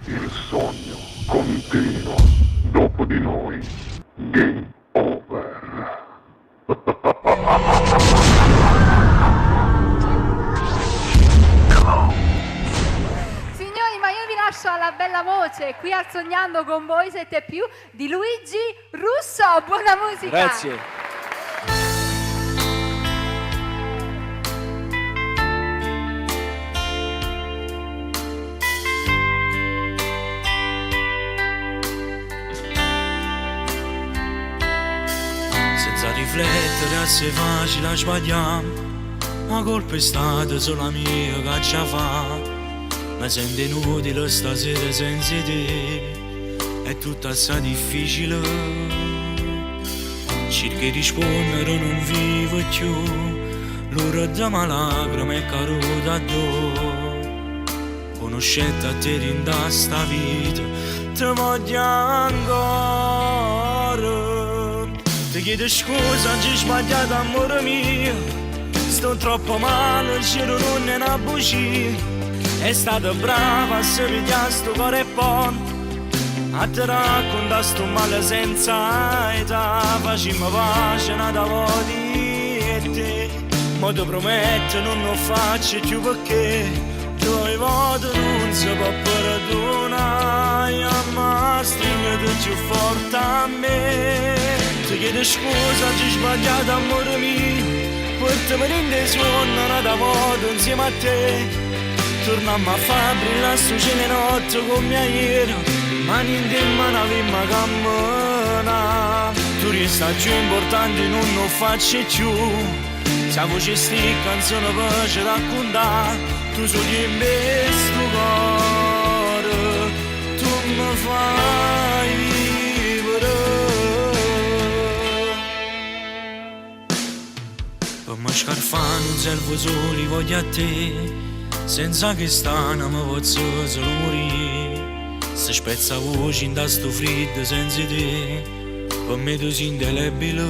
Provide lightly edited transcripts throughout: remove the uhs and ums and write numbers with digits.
Il sogno continua. Dopo di noi, game over. Signori, ma io vi lascio alla bella voce qui al Sognando con voi 7 più di Luigi Russo. Buona musica. Grazie. Senza riflettere assai facile a sbagliare, ma colpa è stata solo mia che ci fa. Mi sento inutile stasera senza te, è tutto assai difficile. Cerco di rispondere, non vivo più, l'ora da lacrime è caduta addosso. Conoscete a te in sta vita, ti voglio ancora. Ti chiedo scusa, oggi ho sbagliato amore mio, sto troppo male, il cielo non è una bugia. È stata brava a se pigliare sto cuore e poi a te raccontare sto male senza età. Facciamo pace una di e te, ma ti prometto non lo faccio più perché due volte non si può perdonare. Ma stringete più forte a me. Ti chiedo scusa, oggi ho sbagliato amore mio, portami in dei suoni una volta insieme a te. Torniamo a fare brillare sto cielo notte come ieri, mani in te mano avemmo cammina. Tu resta più importante, non lo faccio più. Se voce sti canzone per ci raccontare, tu sei di me sto cuore, tu mi fai vivere. Per me scarfare non servo soli, voglio a te. Senza che stana mi posso solo morire. Se spezza voce in da sto freddo senza te, per me tu sei indelebile.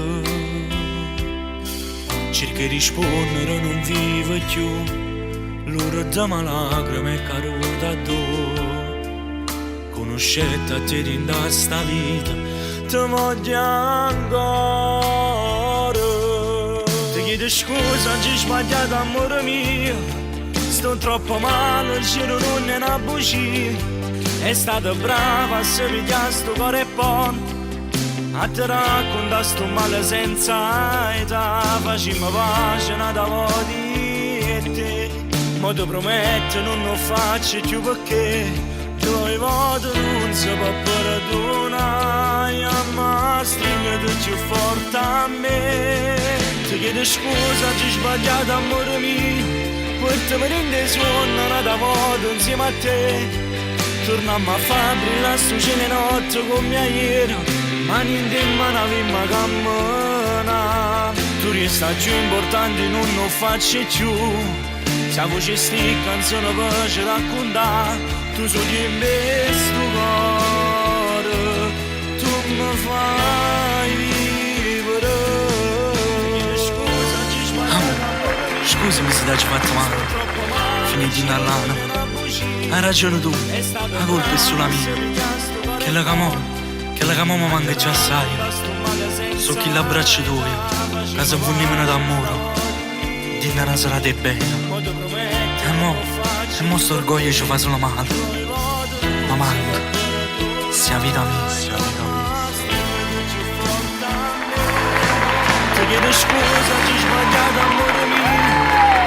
Cerco di rispondere, non vivo più, l'ora da lacrime è caduta addosso. Conoscete a te in da sta vita, ti voglio ancora. Ti chiedo scusa, oggi ho sbagliato amore mio, sto troppo male, il cielo non è una bugia. È stata brava a se pigliare sto cuore e poi a te raccontare sto male senza età. Facciamo pace una di e te, ma ti prometto non lo faccio più perché due volte non si può perdonare. Ma stringete più forte a me. Ti chiedo scusa, oggi ho sbagliato amore mio, portami in dei suoni una volta insieme a te. Torniamo a fare brillare sto cielo notte come ieri, mani in te mano avemmo cammina. Tu resta più importante, non lo faccio più. Se voce sti canzone per ci raccontare, tu sei di me sto cuore, tu mi fai vivere. Scusami se ti ci fatto male, finiti in all'anno. Hai ragione tu, la colpa è sulla mia. Che la camò mi manca già assai. So chi l'abbraccio tuo, che se funniamo d'amore, di una serata è bene. E mo sto orgoglio ci fa solo male. Ma manca, sia vita mia, sia vita mia. Ti chiedo scusa, ci ho sbagliato amore mio,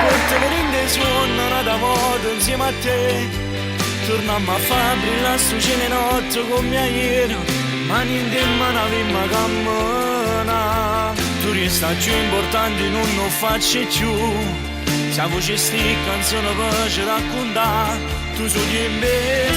portami in dei suoni una volta insieme a te. Torniamo a fare brillare sto cielo notte come ieri, mani in te mano avemmo cammina. Tu resta più importante, non lo faccio più. Se voce sti canzone per ci raccontare, tu sei di me